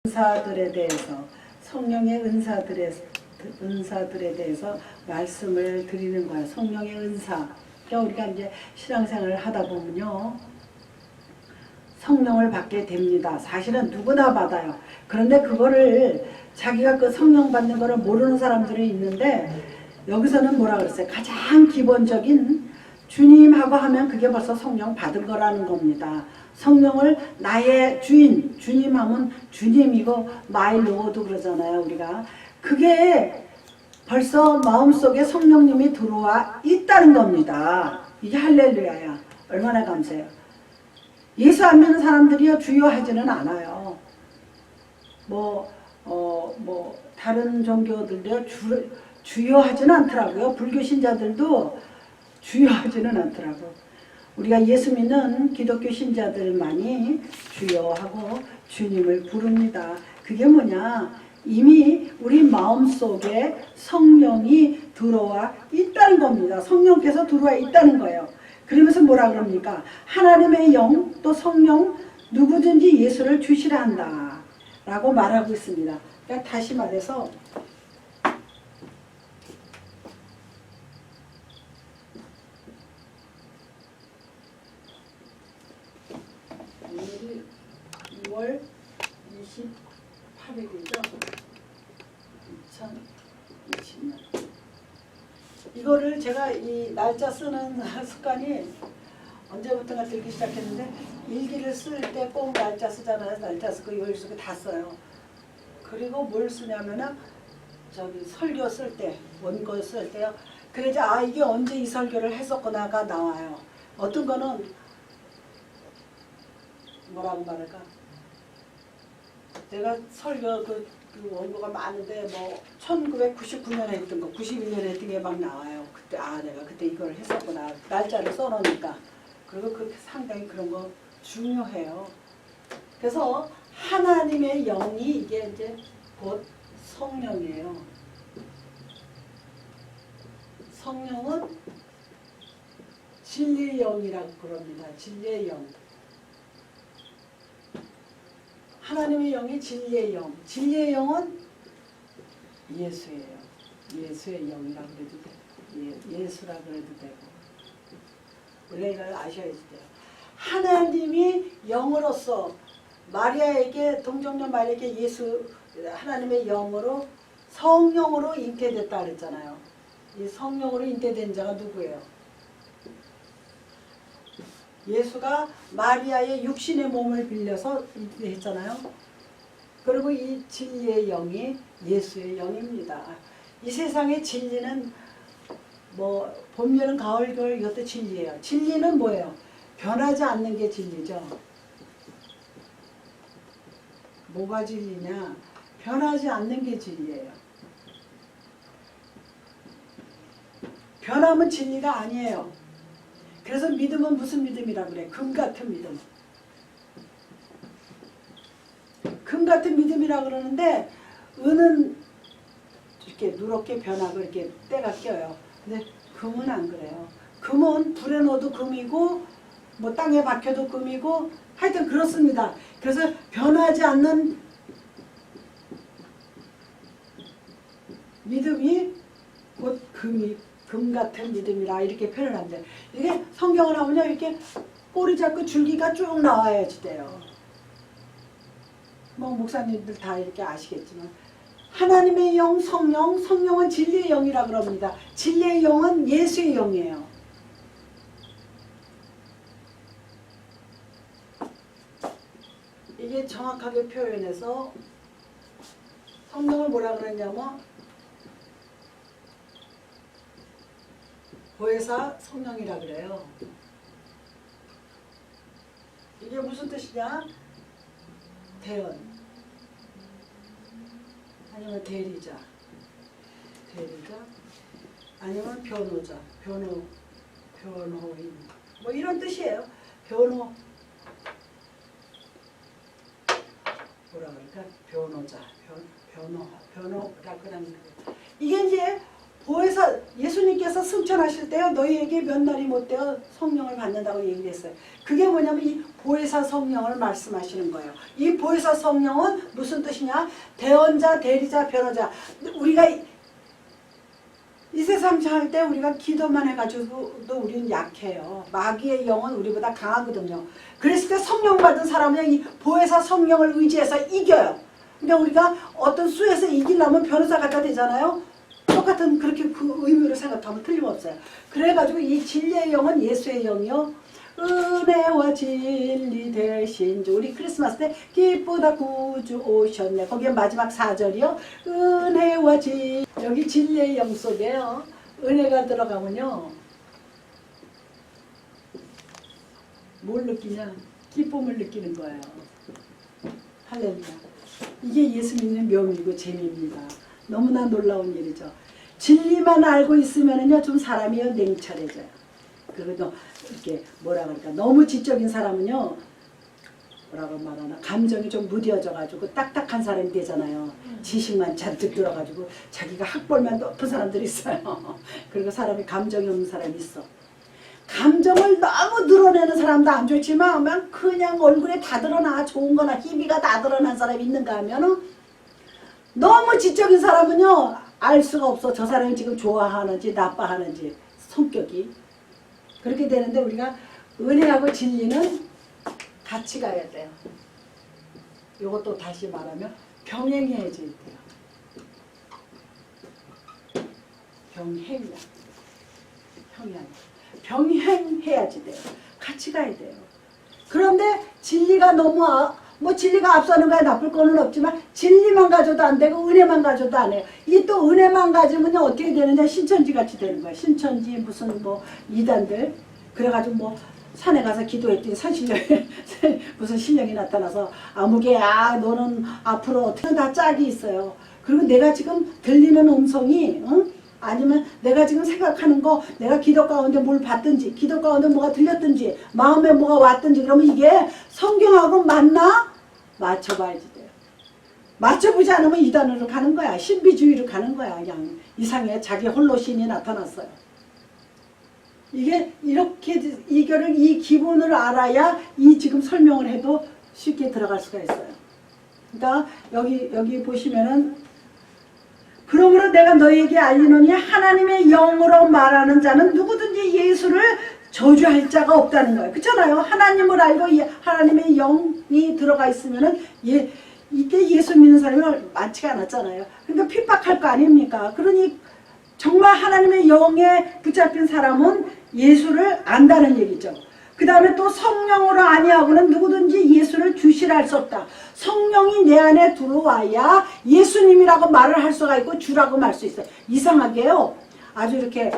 은사들에 대해서 성령의 은사들에 대해서 말씀을 드리는 거예요. 성령의 은사. 그러니까 우리가 이제 신앙생활을 하다 보면요, 성령을 받게 됩니다. 사실은 누구나 받아요. 그런데 그거를 자기가 그 성령 받는 거를 모르는 사람들이 있는데, 여기서는 뭐라 그랬어요? 가장 기본적인 주님하고 하면 그게 벌써 성령 받은 거라는 겁니다. 성령을 나의 주인, 주님 하면 주님이고 마이 로드 그러잖아요, 우리가. 그게 벌써 마음속에 성령님이 들어와 있다는 겁니다. 이게 할렐루야야. 얼마나 감사해요. 예수 안 믿는 사람들이요, 주요하지는 않아요. 다른 종교들도 주요하지는 않더라고요. 불교 신자들도 주요하지는 않더라고요. 우리가 예수 믿는 기독교 신자들만이 주요하고 주님을 부릅니다. 그게 뭐냐? 이미 우리 마음속에 성령이 들어와 있다는 겁니다. 성령께서 들어와 있다는 거예요. 그러면서 뭐라 그럽니까? 하나님의 영, 또 성령, 누구든지 예수를 주시라 한다 라고 말하고 있습니다. 그러니까 다시 말해서 오늘이 2월 28일이죠. 2020년. 이거를 제가 이 날짜 쓰는 습관이 언제부턴가 들기 시작했는데, 일기를 쓸 때 꼭 날짜 쓰잖아요. 날짜 쓰고 요일 쓰고 다 써요. 그리고 뭘 쓰냐면은 저기 설교 쓸 때, 원고 쓸 때요. 그래서 이게 언제 이 설교를 했었구나가 나와요. 어떤 거는 뭐라고 말할까? 내가 설교 그 원고가 많은데 1999년에 했던 거, 91년에 했던 게 막 나와요. 그때 내가 그때 이걸 했었구나. 날짜를 써놓으니까. 그리고 그 상당히 그런 거 중요해요. 그래서 하나님의 영이 이게 이제 곧 성령이에요. 성령은 진리의 영이라고 그럽니다. 진리의 영. 하나님의 영이 진리의 영. 진리의 영은 예수예요. 예수의 영이라고 그래도 돼. 예수라 그래도 되고. 원래 이걸 아셔야지 돼요. 하나님이 영으로서 마리아에게, 동정녀 마리아에게 예수, 하나님의 영으로, 성령으로 잉태됐다 그랬잖아요. 이 성령으로 잉태된 자가 누구예요? 예수가 마리아의 육신의 몸을 빌려서 잉태했잖아요. 그리고 이 진리의 영이 예수의 영입니다. 이 세상의 진리는 봄, 여름, 가을, 겨울 이것도 진리예요. 진리는 뭐예요? 변하지 않는 게 진리죠. 뭐가 진리냐? 변하지 않는 게 진리예요. 변하면 진리가 아니에요. 그래서 믿음은 무슨 믿음이라 그래? 금 같은 믿음. 금 같은 믿음이라 그러는데, 은은 이렇게 누렇게 변하고 이렇게 때가 껴요. 근데 금은 안 그래요. 금은 불에 넣어도 금이고 땅에 박혀도 금이고 하여튼 그렇습니다. 그래서 변하지 않는 믿음이 곧 금 같은 믿음이라 이렇게 표현합니다. 이게 성경을 하면요, 이렇게 꼬리 잡고 줄기가 쭉 나와야지 돼요. 목사님들 다 이렇게 아시겠지만, 하나님의 영, 성령은 진리의 영이라 그럽니다. 진리의 영은 예수의 영이에요. 이게 정확하게 표현해서 성령을 뭐라 그러냐면 보혜사 성령이라 그래요. 이게 무슨 뜻이냐? 대언, 아니면 대리자, 아니면 변호자, 변호인, 이런 뜻이에요. 변호라 그럴까? 변호자, 변호라 그러는 거예요. 이게 이제 보혜사 예수님께서 승천하실 때요 너희에게 몇 날이 못되어 성령을 받는다고 얘기를 했어요. 그게 뭐냐면 이 보혜사 성령을 말씀하시는 거예요. 이 보혜사 성령은 무슨 뜻이냐? 대언자, 대리자, 변호자. 우리가 이 세상 살 때 우리가 기도만 해가지고도 우리는 약해요. 마귀의 영은 우리보다 강하거든요. 그랬을 때 성령 받은 사람은 이 보혜사 성령을 의지해서 이겨요. 근데 우리가 어떤 수에서 이기려면 변호사 갖다 대잖아요. 똑같은 그렇게 그 의미로 생각하면 틀림없어요. 그래가지고 이 진리의 영은 예수의 영이요. 은혜와 진리 대신 주. 우리 크리스마스 때 기쁘다 구주 오셨네. 거기에 마지막 4절이요. 은혜와 진. 여기 진리의 영 속에요. 은혜가 들어가면요. 뭘 느끼냐? 기쁨을 느끼는 거예요. 할렐루야. 이게 예수 믿는 묘미고 재미입니다. 너무나 놀라운 일이죠. 진리만 알고 있으면은요 좀 사람이 냉철해져요. 그리고 이렇게 뭐라 그럴까 너무 지적인 사람은요 뭐라고 말하나 감정이 좀 무뎌져가지고 딱딱한 사람이 되잖아요. 지식만 잔뜩 들어가지고 자기가 학벌만 높은 사람들이 있어요. 그리고 사람이 감정이 없는 사람이 있어. 감정을 너무 드러내는 사람도 안 좋지만 그냥 얼굴에 다 드러나 좋은 거나 희비가 다 드러난 사람이 있는가 하면은 너무 지적인 사람은요 알 수가 없어. 저 사람이 지금 좋아하는지 나빠하는지 성격이. 그렇게 되는데 우리가 은혜하고 진리는 같이 가야 돼요. 이것도 다시 말하면 병행해야지 돼요. 병행이야. 형이 아니야. 병행해야지 돼요. 같이 가야 돼요. 그런데 진리가 너무 뭐 진리가 앞서는 거야 나쁠 거는 없지만 진리만 가져도 안 되고 은혜만 가져도 안 해요. 이 또 은혜만 가지면 어떻게 되느냐 신천지 같이 되는 거야. 신천지 무슨 뭐 이단들 그래가지고 뭐 산에 가서 기도했더니 산신령이 무슨 신령이 나타나서 아무개야 너는 앞으로 어떻게 다 짝이 있어요. 그리고 내가 지금 들리는 음성이 응? 아니면 내가 지금 생각하는 거 내가 기도 가운데 뭘 봤든지 기도 가운데 뭐가 들렸든지 마음에 뭐가 왔든지 그러면 이게 성경하고 맞나? 맞춰봐야지 돼요. 맞춰보지 않으면 이단으로 가는 거야. 신비주의로 가는 거야. 그냥 이상해. 자기 홀로 신이 나타났어요. 이게 이렇게 이거를 이 기본을 알아야 이 지금 설명을 해도 쉽게 들어갈 수가 있어요. 그러니까 여기 보시면은 그러므로 내가 너희에게 알리노니 하나님의 영으로 말하는 자는 누구든지 예수를 저주할 자가 없다는 거예요. 그렇잖아요. 하나님을 알고 하나님의 영이 들어가 있으면은 이때 예수 믿는 사람이 많지가 않았잖아요. 그러니까 핍박할 거 아닙니까? 그러니 정말 하나님의 영에 붙잡힌 사람은 예수를 안다는 얘기죠. 그 다음에 또 성령으로 아니하고는 누구든지 예수를 주시라 할 수 없다. 성령이 내 안에 들어와야 예수님이라고 말을 할 수가 있고 주라고 말 수 있어요. 이상하게요. 아주 이렇게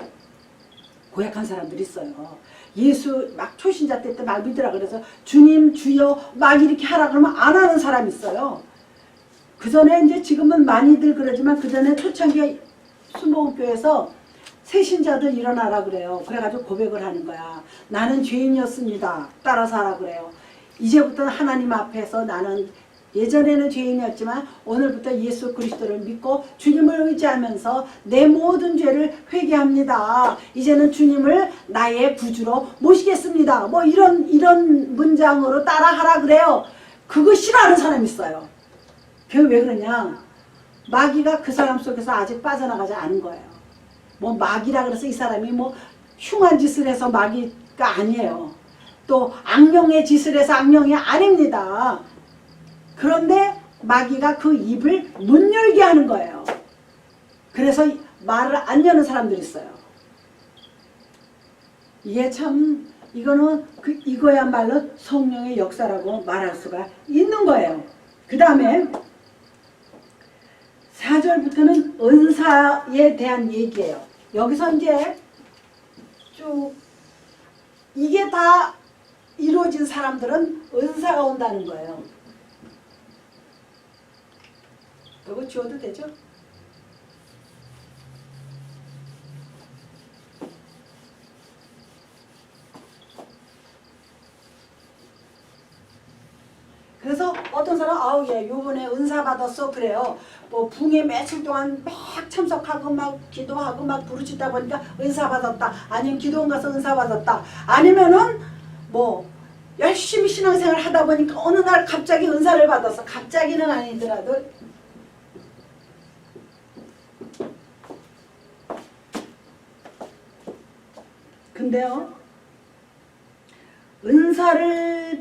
고약한 사람들이 있어요. 예수 막 초신자 때 막 믿으라 그래서 주님 주여 막 이렇게 하라 그러면 안 하는 사람이 있어요. 그 전에 이제 지금은 많이들 그러지만 그 전에 초창기 순복음교회에서 새신자들 일어나라 그래요. 그래가지고 고백을 하는 거야. 나는 죄인이었습니다. 따라서 하라 그래요. 이제부터 하나님 앞에서 나는 예전에는 죄인이었지만 오늘부터 예수 그리스도를 믿고 주님을 의지하면서 내 모든 죄를 회개합니다. 이제는 주님을 나의 구주로 모시겠습니다. 뭐 이런 문장으로 따라하라 그래요. 그거 싫어하는 사람이 있어요. 그게 왜 그러냐? 마귀가 그 사람 속에서 아직 빠져나가지 않은 거예요. 뭐 마귀라 그래서 이 사람이 뭐 흉한 짓을 해서 마귀가 아니에요. 또 악령의 짓을 해서 악령이 아닙니다. 그런데 마귀가 그 입을 못 열게 하는 거예요. 그래서 말을 안 여는 사람들이 있어요. 이게 참 이거는 이거야말로 성령의 역사라고 말할 수가 있는 거예요. 그 다음에 4절부터는 은사에 대한 얘기예요. 여기서 이제 쭉 이게 다 이루어진 사람들은 은사가 온다는 거예요. 이거 지워도 되죠? 그래서 어떤 사람 기도에 요번에 은사 받았어 그래요. 뭐 붕에 며칠 동안 막 참석하고 막 기도하고 막 부르짖다 보니까 은사 받았다. 아니면 기도원 가서 은사 받았다. 아니면은 뭐 열심히 신앙생활 하다 보니까 어느 날 갑자기 은사를 받았어. 갑자기는 아니더라도 근데요, 은사를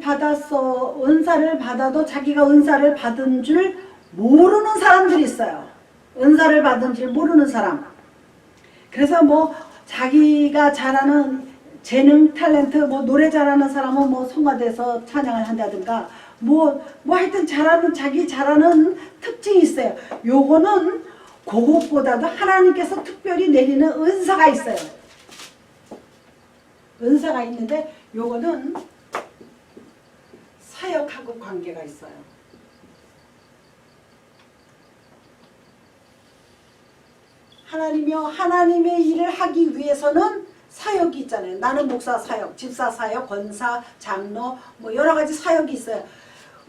받아도 자기가 은사를 받은 줄 모르는 사람들이 있어요. 은사를 받은 줄 모르는 사람. 그래서 뭐 자기가 잘하는 재능, 탤런트, 뭐 노래 잘하는 사람은 뭐 성화돼서 찬양을 한다든가 뭐 하여튼 자기 잘하는 특징이 있어요. 요거는 그것보다도 하나님께서 특별히 내리는 은사가 있어요. 은사가 있는데 요거는 사역하고 관계가 있어요. 하나님의 일을 하기 위해서는 사역이 있잖아요. 나는 목사 사역, 집사 사역, 권사, 장로 뭐 여러 가지 사역이 있어요.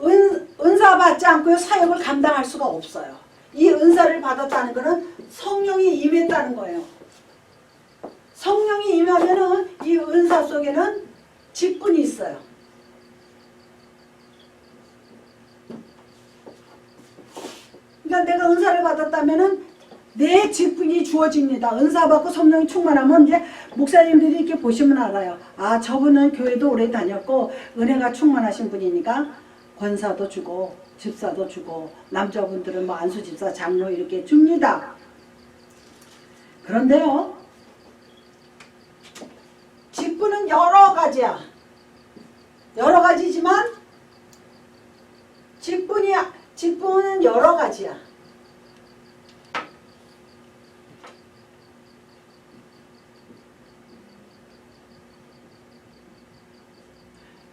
은사 받지 않고 사역을 감당할 수가 없어요. 이 은사를 받았다는 것은 성령이 임했다는 거예요. 성령이 임하면은 이 은사 속에는 직분이 있어요. 그러니까 내가 은사를 받았다면은 내 직분이 주어집니다. 은사 받고 성령이 충만하면 이제 목사님들이 이렇게 보시면 알아요. 아, 저분은 교회도 오래 다녔고 은혜가 충만하신 분이니까 권사도 주고 집사도 주고 남자분들은 뭐 안수 집사 장로 이렇게 줍니다. 그런데요, 직분은 여러 가지야. 여러 가지지만 직분은 여러 가지야.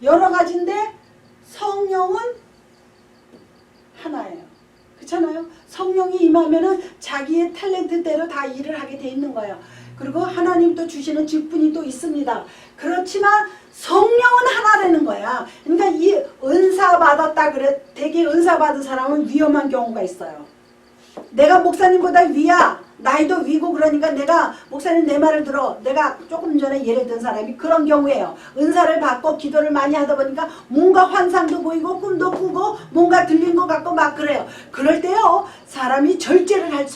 여러 가지인데 성령은 하나예요. 그렇잖아요? 성령이 임하면은 자기의 탤런트대로 다 일을 하게 돼 있는 거예요. 그리고 하나님도 주시는 직분이 또 있습니다. 그렇지만 성령은 하나라는 거야. 그러니까 이 은사 받았다 그래. 되게 은사 받은 사람은 위험한 경우가 있어요. 내가 목사님보다 위야. 나이도 위고 그러니까 내가 목사님 내 말을 들어. 내가 조금 전에 예를 든 사람이 그런 경우예요. 은사를 받고 기도를 많이 하다 보니까 뭔가 환상도 보이고 꿈도 꾸고 뭔가 들린 것 같고 막 그래요. 그럴 때요, 사람이 절제를 할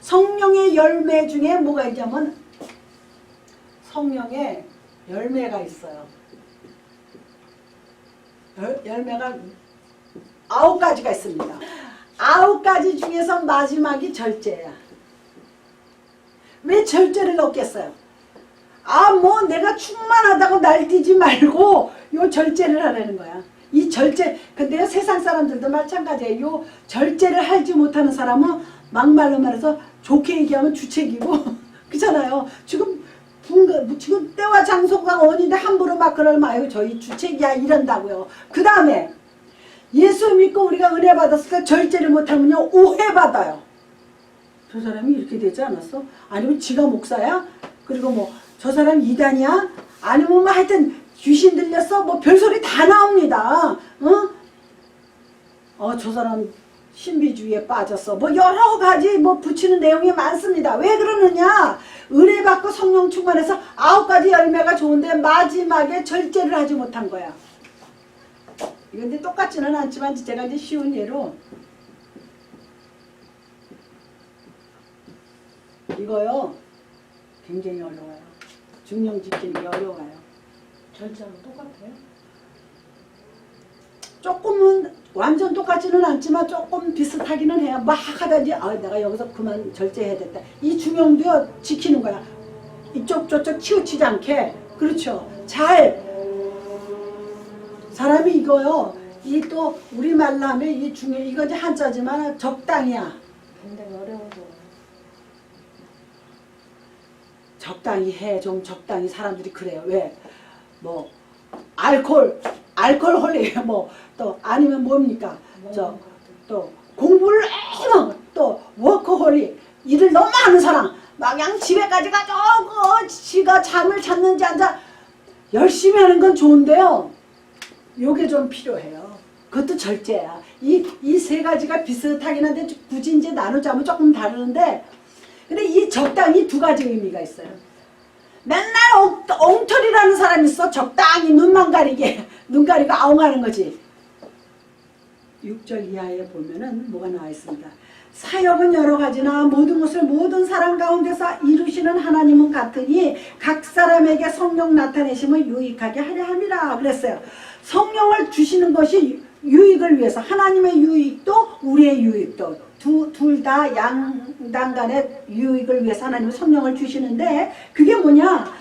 성령의 열매 중에 뭐가 있냐면 성령의 열매가 있어요. 열매가 9가지가 있습니다. 9가지 중에서 마지막이 절제야. 왜 절제를 넣겠어요? 아, 뭐 내가 충만하다고 날뛰지 말고 요 절제를 하라는 거야. 이 절제, 근데 세상 사람들도 마찬가지예요. 요 절제를 하지 못하는 사람은 막말로 말해서 좋게 얘기하면 주책이고 그렇잖아요. 지금 때와 장소가 어딘데 함부로 막 그러면 아유 저희 주책이야 이런다고요. 그 다음에 예수 믿고 우리가 은혜 받았을 때 절제를 못하면요 오해받아요. 저 사람이 이렇게 되지 않았어? 아니면 지가 목사야? 그리고 뭐 저 사람 이단이야? 아니면 뭐 하여튼 귀신 들렸어? 뭐 별소리 다 나옵니다. 저 사람 신비주의에 빠졌어. 뭐 여러 가지 뭐 붙이는 내용이 많습니다. 왜 그러느냐? 은혜 받고 성령 충만해서 9가지 열매가 좋은데 마지막에 절제를 하지 못한 거야. 이건데 똑같지는 않지만 제가 이제 쉬운 예로 이거요 굉장히 어려워요. 중령 지키는 게 어려워요. 절차로 똑같아요? 조금은 완전 똑같지는 않지만 조금 비슷하기는 해요. 막 하다지 내가 여기서 그만 절제해야 됐다. 이 중용도요 지키는 거야. 이쪽 저쪽 치우치지 않게. 그렇죠. 잘 사람이 이거요. 이 또 우리말로 하면 이 중에 이거 이제 한자지만 적당이야. 굉장히 어려워서. 적당히 해. 좀 적당히 사람들이 그래요. 왜? 뭐 알코올 홀리 뭐 또 아니면 뭡니까? 또 공부를 너무 또 워커홀리 일을 너무 하는 사람 막 그냥 집에까지 가지고 지가 잠을 잤는지 앉아 열심히 하는 건 좋은데요. 요게 좀 필요해요. 그것도 절제야. 이 세 가지가 비슷하긴 한데 굳이 이제 나누자면 조금 다르는데, 근데 이 적당히 두 가지 의미가 있어요. 맨날 엉터리라는 사람이 있어. 적당히 눈만 가리게, 눈 가리고 아웅하는 거지. 6절 이하에 보면은 뭐가 나와 있습니다. 사역은 여러 가지나 모든 것을 모든 사람 가운데서 이루시는 하나님은 같으니 각 사람에게 성령 나타내심을 유익하게 하려 함이라 그랬어요. 성령을 주시는 것이 유익을 위해서, 하나님의 유익도 우리의 유익도 둘 다 양당 간의 유익을 위해서 하나님은 성령을 주시는데, 그게 뭐냐?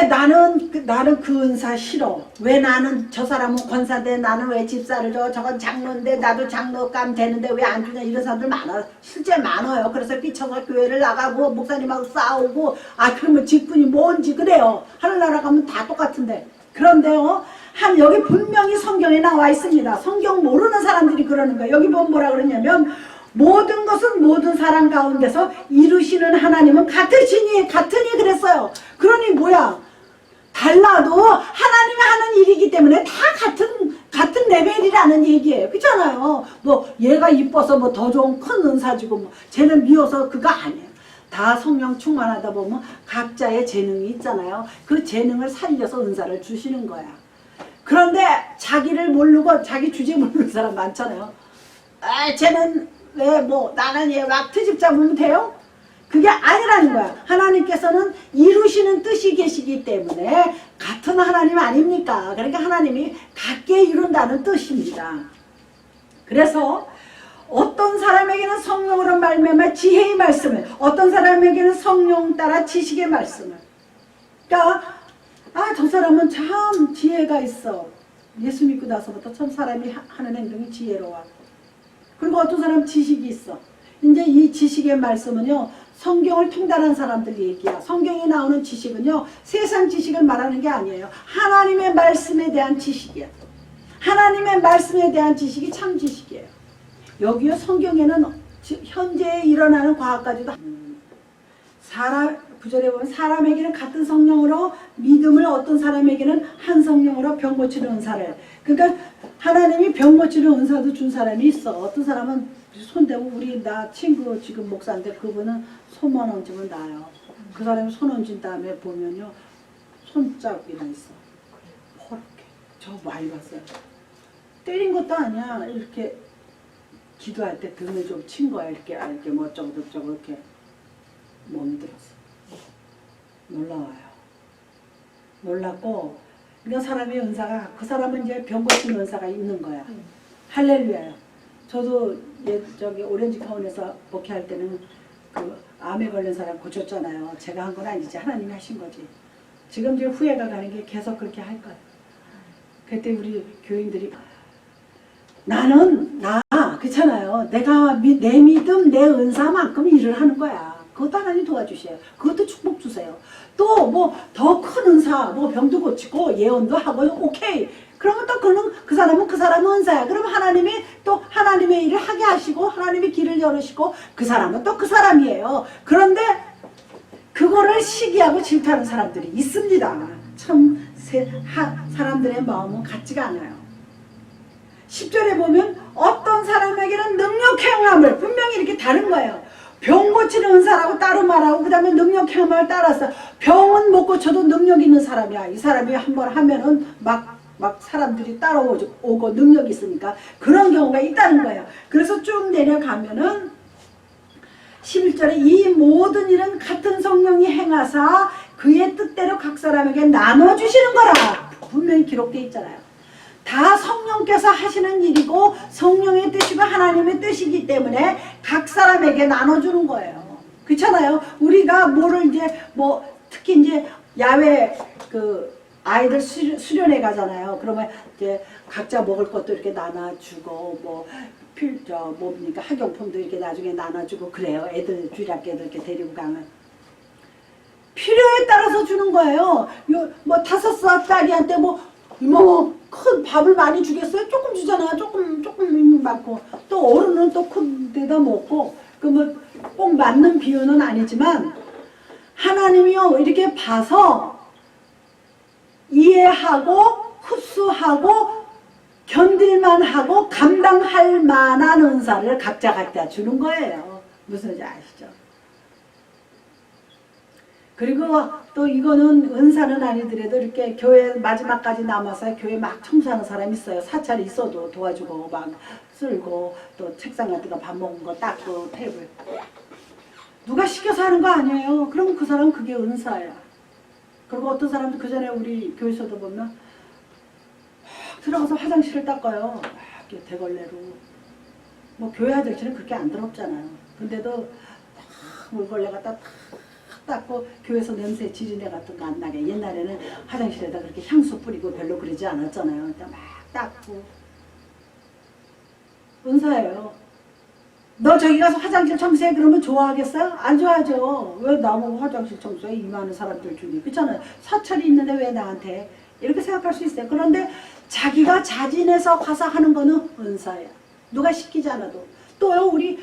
나는 그 은사 싫어. 왜 나는, 저 사람은 권사인데 나는 왜 집사를 줘? 저건 장로인데 나도 장로감 되는데 왜 안 주냐? 이런 사람들 많아. 실제 많아요. 그래서 삐쳐서 교회를 나가고 목사님하고 싸우고, 그러면 직분이 뭔지 그래요. 하늘나라 가면 다 똑같은데. 그런데요, 여기 분명히 성경에 나와 있습니다. 성경 모르는 사람들이 그러는 거예요. 여기 보면 뭐라 그러냐면, 모든 것은 모든 사람 가운데서 이루시는 하나님은 같으니 그랬어요. 그러니 뭐야? 달라도 하나님이 하는 일이기 때문에 다 같은 레벨이라는 얘기예요. 그렇잖아요. 뭐 얘가 이뻐서 뭐 더 좋은 큰 은사 주고 뭐 쟤는 미워서 그거 아니에요. 다 성령 충만하다 보면 각자의 재능이 있잖아요. 그 재능을 살려서 은사를 주시는 거야. 그런데 자기를 모르고 자기 주제 모르는 사람 많잖아요. 쟤는 왜 뭐 나는 얘 막 트집 잡으면 돼요? 그게 아니라는 거야. 하나님께서는 이루시는 뜻이 계시기 때문에 같은 하나님 아닙니까? 그러니까 하나님이 같게 이룬다는 뜻입니다. 그래서 어떤 사람에게는 성령으로 말미암아 지혜의 말씀을, 어떤 사람에게는 성령 따라 지식의 말씀을. 그러니까 저 사람은 참 지혜가 있어. 예수 믿고 나서부터 참 사람이 하는 행동이 지혜로워. 그리고 어떤 사람은 지식이 있어. 이제 이 지식의 말씀은요, 성경을 통달한 사람들 얘기야. 성경에 나오는 지식은요, 세상 지식을 말하는 게 아니에요. 하나님의 말씀에 대한 지식이야. 하나님의 말씀에 대한 지식이 참 지식이에요. 여기요, 성경에는 현재 일어나는 과학까지도 구절에 보면 사람에게는 같은 성령으로 믿음을, 어떤 사람에게는 한 성령으로 병 고치는 은사를. 그러니까 하나님이 병 고치는 은사도 준 사람이 있어. 어떤 사람은 손대고, 나 친구 지금 목사인데 그분은 손만 얹으면 나아요. 그 사람이 손 얹은 다음에 보면요, 손자국이나 있어. 퍼렇게. 저 많이 봤어요. 때린 것도 아니야. 이렇게 기도할 때 등을 좀 친 거야. 이렇게 뭐 어쩌고 저쩌고 이렇게 몸들었어. 놀라워요. 놀랍고, 그러니까 사람의 은사가, 그 사람은 이제 병 고치는 은사가 있는 거야. 할렐루야요. 저도 저기 오렌지 타운에서 목회할 때는 그 암에 걸린 사람 고쳤잖아요. 제가 한 건 아니지. 하나님이 하신 거지. 지금 이제 후회가 가는 게 계속 그렇게 할 거예요. 그때 우리 교인들이 그렇잖아요. 내 믿음, 내 은사만큼 일을 하는 거야. 그것도 하나님 도와주셔요. 그것도 축복 주세요. 또 뭐 더 큰 은사, 뭐 병도 고치고 예언도 하고, 오케이. 그러면 또 그 사람은 그 사람의 은사야. 그러면 하나님이 또 하나님의 일을 하게 하시고, 하나님의 길을 열으시고, 그 사람은 또 그 사람이에요. 그런데 그거를 시기하고 질투하는 사람들이 있습니다. 참 사람들의 마음은 같지가 않아요. 10절에 보면 어떤 사람에게는 능력 행함을, 분명히 이렇게 다른 거예요. 병 고치는 은사라고 따로 말하고, 그 다음에 능력 행함을 따라서, 병은 못 고쳐도 능력 있는 사람이야. 이 사람이 한번 하면은 막 사람들이 따라오고 능력이 있으니까 그런 경우가 있다는 거예요. 그래서 쭉 내려가면은 11절에 이 모든 일은 같은 성령이 행하사 그의 뜻대로 각 사람에게 나눠주시는 거라 분명히 기록되어 있잖아요. 다 성령께서 하시는 일이고 성령의 뜻이고 하나님의 뜻이기 때문에 각 사람에게 나눠주는 거예요. 그렇잖아요. 우리가 뭐를 이제 특히 이제 야외 아이들 수련회 가잖아요. 그러면 이제 각자 먹을 것도 이렇게 나눠주고 뭡니까 학용품도 이렇게 나중에 나눠주고 그래요. 애들 주일학교 애들 이렇게 데리고 가면 필요에 따라서 주는 거예요. 5살짜리한테 큰 밥을 많이 주겠어요? 조금 주잖아. 조금 많고 또 어른은 또 큰 데다 먹고 꼭 맞는 비유는 아니지만 하나님이요 이렇게 봐서 이해하고 흡수하고 견딜만 하고 감당할 만한 은사를 각자 주는 거예요. 무슨 소리인지 아시죠? 그리고 또 이거는 은사는 아니더라도 이렇게 교회 마지막까지 남아서 교회 막 청소하는 사람이 있어요. 사찰이 있어도 도와주고 막 쓸고 또 책상 같은 거 밥 먹은 거 닦고 테이블. 누가 시켜서 하는 거 아니에요. 그럼 그 사람 그게 은사야. 그리고 어떤 사람도 그 전에 우리 교회에서도 보면 막 들어가서 화장실을 닦아요. 막 이렇게 대걸레로. 뭐 교회 화장실은 그렇게 안 더럽잖아요. 근데도 딱 물걸레 갖다 탁 닦고 교회에서 냄새 지리내 같은 거 안 나게. 옛날에는 화장실에다 그렇게 향수 뿌리고 별로 그러지 않았잖아요. 그러니까 막 닦고. 은사예요. 너 저기 가서 화장실 청소해 그러면 좋아하겠어요? 안 좋아하죠. 왜 나보고 화장실 청소해? 이 많은 사람들 중에. 그렇잖아요. 사찰이 있는데 왜 나한테? 이렇게 생각할 수 있어요. 그런데 자기가 자진해서 가서 하는 거는 은사야. 누가 시키지 않아도. 또요, 우리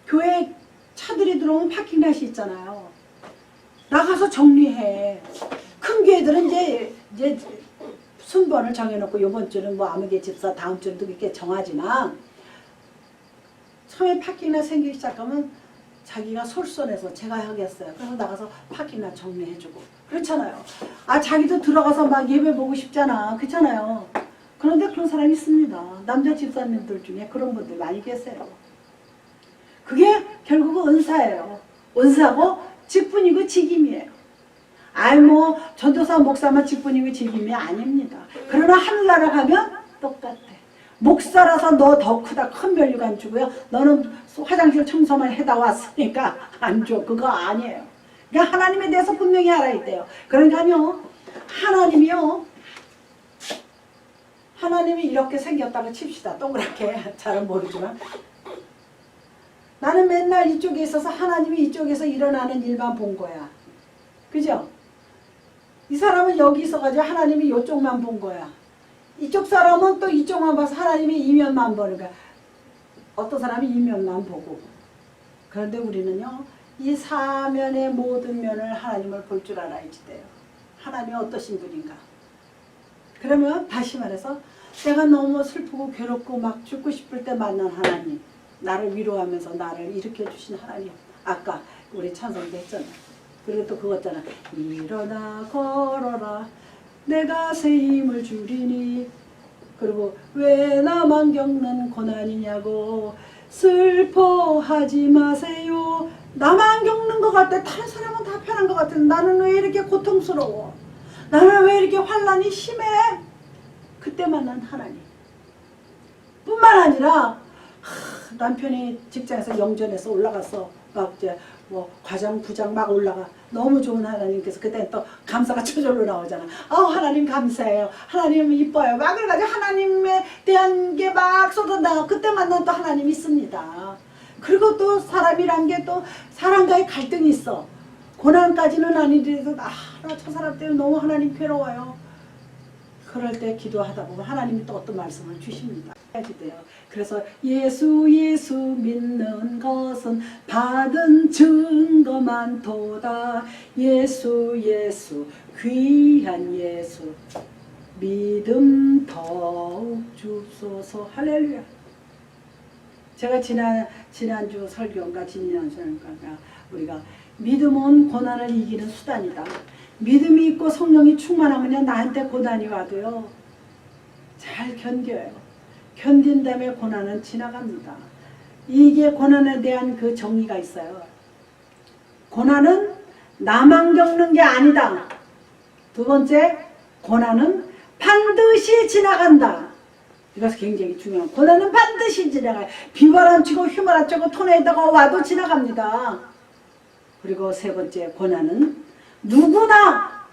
교회 차들이 들어오면 파킹렛이 있잖아요. 나가서 정리해. 큰 교회들은 이제 순번을 정해놓고 이번 주는 뭐 아무개 집사, 다음 주는 이렇게 정하지만 처음에 파킹렛 생기기 시작하면 자기가 솔선해서 제가 하겠어요. 그래서 나가서 파킹렛 정리해주고 그렇잖아요. 아 자기도 들어가서 막 예배 보고 싶잖아. 그렇잖아요. 그런데 그런 사람이 있습니다. 남자 집사님들 중에 그런 분들 많이 계세요. 그게 결국은 은사예요. 은사고 직분이고 직임이에요. 아이 뭐 전도사 목사만 직분이고 직임이 아닙니다. 그러나 하늘나라 가면 똑같아. 목사라서 너 더 크다 큰 멸류관 안 주고요. 너는 화장실 청소만 해다 왔으니까 안 줘. 그거 아니에요. 그러니까 하나님에 대해서 분명히 알아야 돼요. 그러니까요. 하나님이 이렇게 생겼다고 칩시다. 동그랗게 잘은 모르지만 나는 맨날 이쪽에 있어서 하나님이 이쪽에서 일어나는 일만 본 거야. 그죠? 이 사람은 여기 있어가지고 하나님이 이쪽만 본 거야. 이쪽 사람은 또 이쪽만 봐서 하나님이 이면만 보는 거야. 어떤 사람이 이면만 보고. 그런데 우리는요. 이 사면의 모든 면을 하나님을 볼 줄 알아야지 돼요. 하나님이 어떠신 분인가. 그러면 다시 말해서 내가 너무 슬프고 괴롭고 막 죽고 싶을 때 만난 하나님. 나를 위로하면서 나를 일으켜 주신 하나님. 아까 우리 찬송도 했잖아. 그리고 또 그거잖아. 일어나 걸어라. 내가 새 힘을 주리니. 그리고 왜 나만 겪는 고난이냐고 슬퍼하지 마세요. 나만 겪는 것 같아. 다른 사람은 다 편한 것 같은데 나는 왜 이렇게 고통스러워? 나는 왜 이렇게 환난이 심해? 그때 만난 하나님 뿐만 아니라 남편이 직장에서 영전에서 올라가서 막 이제 뭐 과장 부장 막 올라가 너무 좋은 하나님께서 그때 또 감사가 저절로 나오잖아. 하나님 감사해요. 하나님 이뻐요. 막 그래가지고 하나님에 대한 게 막 쏟아나가. 그때 만난 또 하나님이 있습니다. 그리고 또 사람이란 게 또 사람과의 갈등이 있어. 고난까지는 아니더라도 나 저 사람 때문에 너무 하나님 괴로워요. 그럴 때 기도하다 보면 하나님이 또 어떤 말씀을 주십니다. 해야지 돼요. 그래서 예수 믿는 것은 받은 증거만 도다. 예수 귀한 예수 믿음 더욱 주소서. 할렐루야. 제가 지난주 설교인가 지난 설교인가 우리가 믿음은 고난을 이기는 수단이다. 믿음이 있고 성령이 충만하면 나한테 고난이 와도요 잘 견뎌요. 견딘 다음에 고난은 지나갑니다. 이게 고난에 대한 그 정의가 있어요. 고난은 나만 겪는 게 아니다. 두 번째, 고난은 반드시 지나간다. 이것이 굉장히 중요한. 고난은 반드시 지나가요. 비바람 치고 휘몰아 치고 토네이도가 와도 지나갑니다. 그리고 세 번째, 고난은 누구나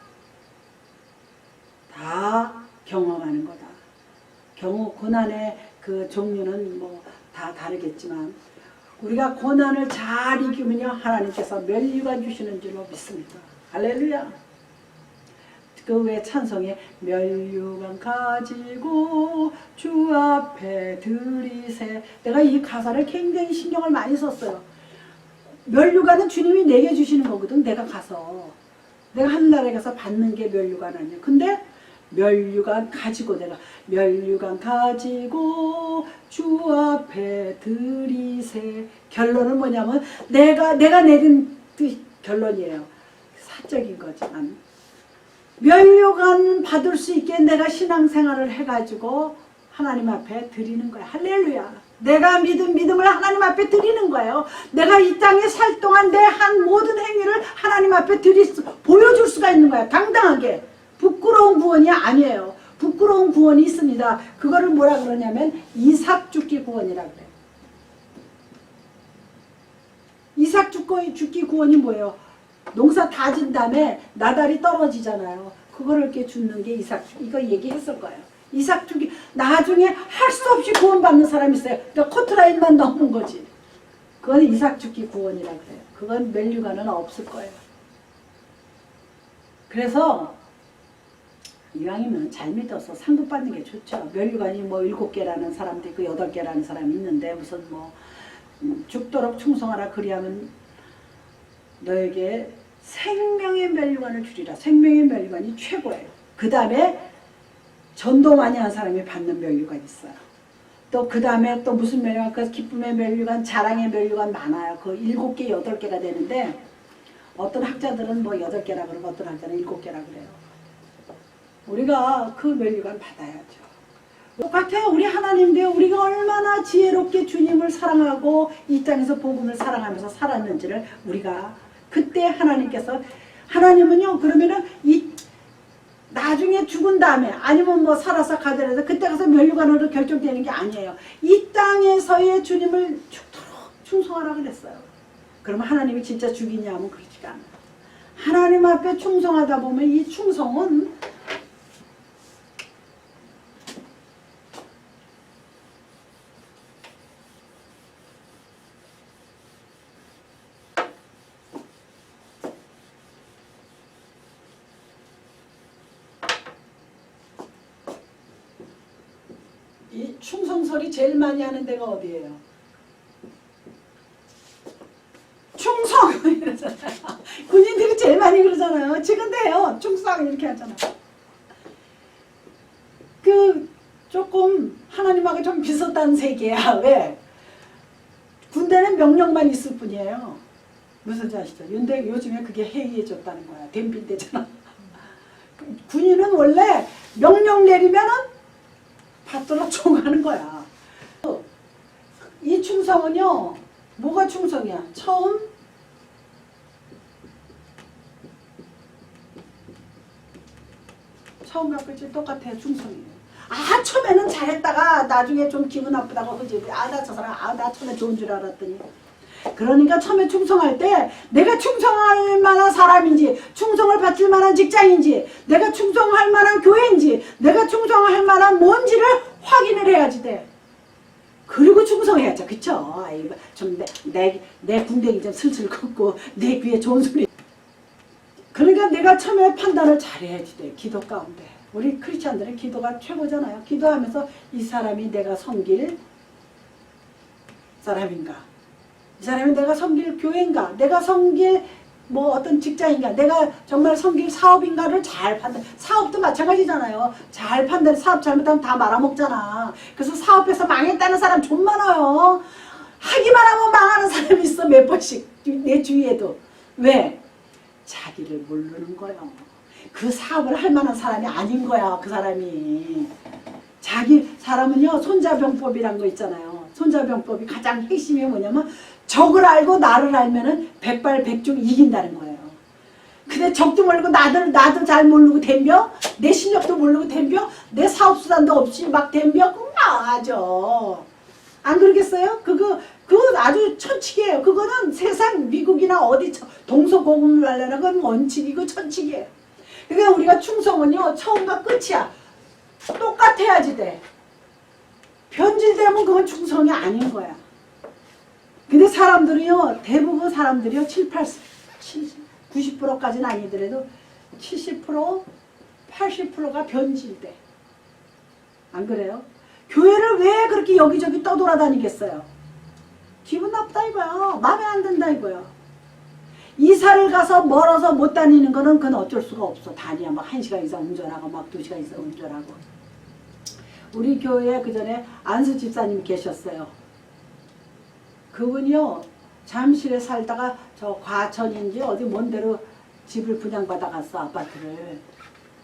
다 경험하는 거다. 고난의 그 종류는 뭐 다 다르겠지만 우리가 고난을 잘 이기면요 하나님께서 멸류관 주시는 줄로 믿습니다. 할렐루야. 그 외 찬송에 멸류관 가지고 주 앞에 들이세. 내가 이 가사를 굉장히 신경을 많이 썼어요. 멸류관은 주님이 내게 주시는 거거든. 내가 가서 내가 하늘나라에 가서 받는 게 멸류관 아니야. 근데 면류관 가지고 내가 면류관 가지고 주 앞에 들이세. 결론은 뭐냐면 내가 내린 결론이에요. 사적인 거지만 면류관 받을 수 있게 내가 신앙생활을 해가지고 하나님 앞에 드리는 거야. 할렐루야. 내가 믿음을 하나님 앞에 드리는 거예요. 내가 이 땅에 살 동안 내 한 모든 행위를 하나님 앞에 보여줄 수가 있는 거야. 당당하게. 부끄러운 구원이 아니에요. 부끄러운 구원이 있습니다. 그거를 뭐라 그러냐면 이삭 죽기 구원이라 그래요. 이삭 죽기 구원이 뭐예요? 농사 다 진 다음에 나달이 떨어지잖아요. 그거를 이렇게 줍는 게 이삭 이거 얘기했을 거예요. 이삭 죽기 나중에 할 수 없이 구원받는 사람이 있어요. 그러니까 커트라인만 넘는 거지. 그건 이삭 죽기 구원이라 그래요. 그건 면류관은 없을 거예요. 그래서 이왕이면 잘 믿어서 상급 받는 게 좋죠. 면류관이 뭐 7개라는 사람도 있고 8개라는 사람이 있는데 무슨 뭐 죽도록 충성하라 그리하면 너에게 생명의 면류관을 주리라. 생명의 면류관이 최고예요. 그 다음에 전도 많이 한 사람이 받는 면류관이 있어요. 또 그 다음에 또 무슨 면류관, 그 기쁨의 면류관, 자랑의 면류관 많아요. 그 7개, 8개가 되는데 어떤 학자들은 뭐 8개라 그러고 어떤 학자는 7개라 그래요. 우리가 그 면류관 받아야죠. 똑같아요. 우리 하나님도요. 우리가 얼마나 지혜롭게 주님을 사랑하고 이 땅에서 복음을 사랑하면서 살았는지를 우리가 그때 하나님은요. 그러면은 나중에 죽은 다음에 아니면 뭐 살아서 가더라도 그때 가서 면류관으로 결정되는 게 아니에요. 이 땅에서의 주님을 죽도록 충성하라 그랬어요. 그러면 하나님이 진짜 죽이냐 하면 그렇지가 않아요. 하나님 앞에 충성하다 보면 이 충성은 이 충성설이 제일 많이 하는 데가 어디예요? 충성! 이러잖아요. 군인들이 제일 많이 그러잖아요. 지금 돼요. 충성! 이렇게 하잖아요. 조금 하나님하고 좀 비슷한 세계야. 왜? 군대는 명령만 있을 뿐이에요. 무슨 지 아시죠? 근데 요즘에 그게 해이해졌다는 거야. 댐빌되잖아. 군인은 원래 명령 내리면은 받들어 총하는 거야. 이 충성은요, 뭐가 충성이야? 처음과 끝이 똑같아요. 충성이에요. 처음에는 잘했다가 나중에 좀 기분 나쁘다고 그지? 나 저 사람, 나 처음에 좋은 줄 알았더니. 그러니까 처음에 충성할 때 내가 충성할 만한 사람인지, 충성을 바칠 만한 직장인지, 내가 충성할 만한 교회인지, 내가 충성할 만한 뭔지를 확인을 해야지 돼. 그리고 충성해야죠. 그쵸? 아이고, 좀 내 궁뎅이 좀 슬슬 걷고 내 귀에 좋은 소리. 그러니까 내가 처음에 판단을 잘해야지 돼. 기도 가운데. 우리 크리스찬들은 기도가 최고잖아요. 기도하면서 이 사람이 내가 섬길 사람인가? 이 사람이 내가 섬길 교회인가? 내가 섬길 뭐 어떤 직장인가? 내가 정말 섬길 사업인가를 잘 판단. 사업도 마찬가지잖아요. 잘 판단. 사업 잘못하면 다 말아먹잖아. 그래서 사업에서 망했다는 사람 좀 많아요. 하기만 하면 망하는 사람이 있어. 몇 번씩. 내 주위에도. 왜? 자기를 모르는 거예요. 그 사업을 할 만한 사람이 아닌 거야. 그 사람이. 사람은요. 손자병법이란 거 있잖아요. 손자병법이 가장 핵심이 뭐냐면 적을 알고 나를 알면은 백발백중 이긴다는 거예요. 근데 적도 모르고 나도 잘 모르고 덤벼? 내 실력도 모르고 덤벼? 내 사업수단도 없이 막 덤벼? 그럼 망하죠. 안 그러겠어요? 그거 아주 천칙이에요. 그거는 세상 미국이나 어디 동서고금을 하려는 건 원칙이고 천칙이에요. 그러니까 우리가 충성은요. 처음과 끝이야. 똑같아야지 돼. 변질되면 그건 충성이 아닌 거야. 근데 사람들이요. 대부분 사람들이요. 90%까지는 아니더라도 70%, 80%가 변질돼. 안 그래요? 교회를 왜 그렇게 여기저기 떠돌아다니겠어요? 기분 나쁘다 이거야. 마음에 안 든다 이거야. 이사를 가서 멀어서 못 다니는 거는 그건 어쩔 수가 없어. 다니야 막 1시간 이상 운전하고 막 2시간 이상 운전하고. 우리 교회에 그 전에 안수 집사님이 계셨어요. 그분이요 잠실에 살다가 저 과천인지 어디 먼 데로 집을 분양받아 갔어, 아파트를.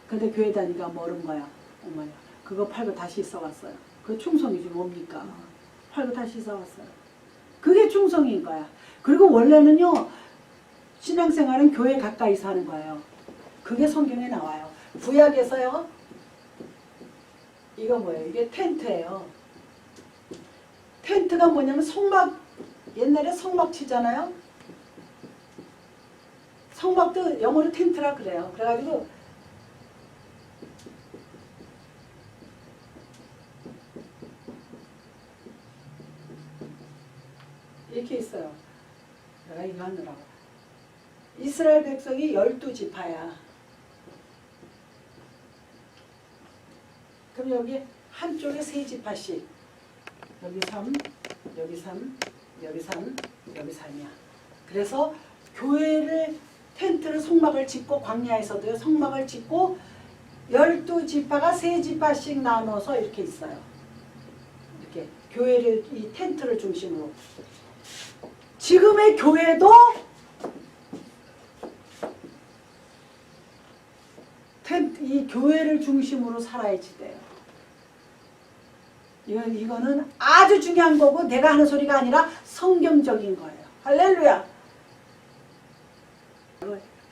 근데 교회 다니기가 멀은 거야. 어머야, 그거 팔고 다시 이사 왔어요. 그 충성이지 뭡니까? 팔고 다시 이사 왔어요. 그게 충성인 거야. 그리고 원래는요 신앙생활은 교회 가까이 사는 거예요. 그게 성경에 나와요. 구약에서요 이거 뭐예요? 이게 텐트예요. 텐트가 뭐냐면 성막, 옛날에 성막 치잖아요. 성막도 영어로 텐트라 그래요. 그래가지고 이렇게 있어요. 내가 이거 하느라고. 이스라엘 백성이 12지파야. 그럼 여기 한쪽에 3지파씩. 여기 3, 여기 3, 여기 3, 여기 3이야. 그래서 교회를 텐트를 성막을 짓고 광야에서도요 성막을 짓고 12지파가 3지파씩 나눠서 이렇게 있어요. 이렇게 교회를 이 텐트를 중심으로. 지금의 교회도 이 교회를 중심으로 살아야지 돼요. 이거는 아주 중요한 거고 내가 하는 소리가 아니라 성경적인 거예요. 할렐루야.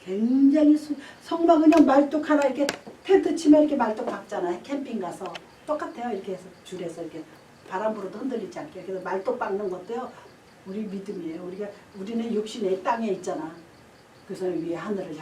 굉장히 성막 그냥 말뚝 하나 이렇게 텐트 치면 이렇게 말뚝 박잖아요. 캠핑 가서 똑같아요. 이렇게 해서 줄에서 이렇게 바람 불어도 흔들리지 않게. 그래서 말뚝 박는 것도요. 우리 믿음이에요. 우리는 육신의 땅에 있잖아. 그래서 위에 하늘을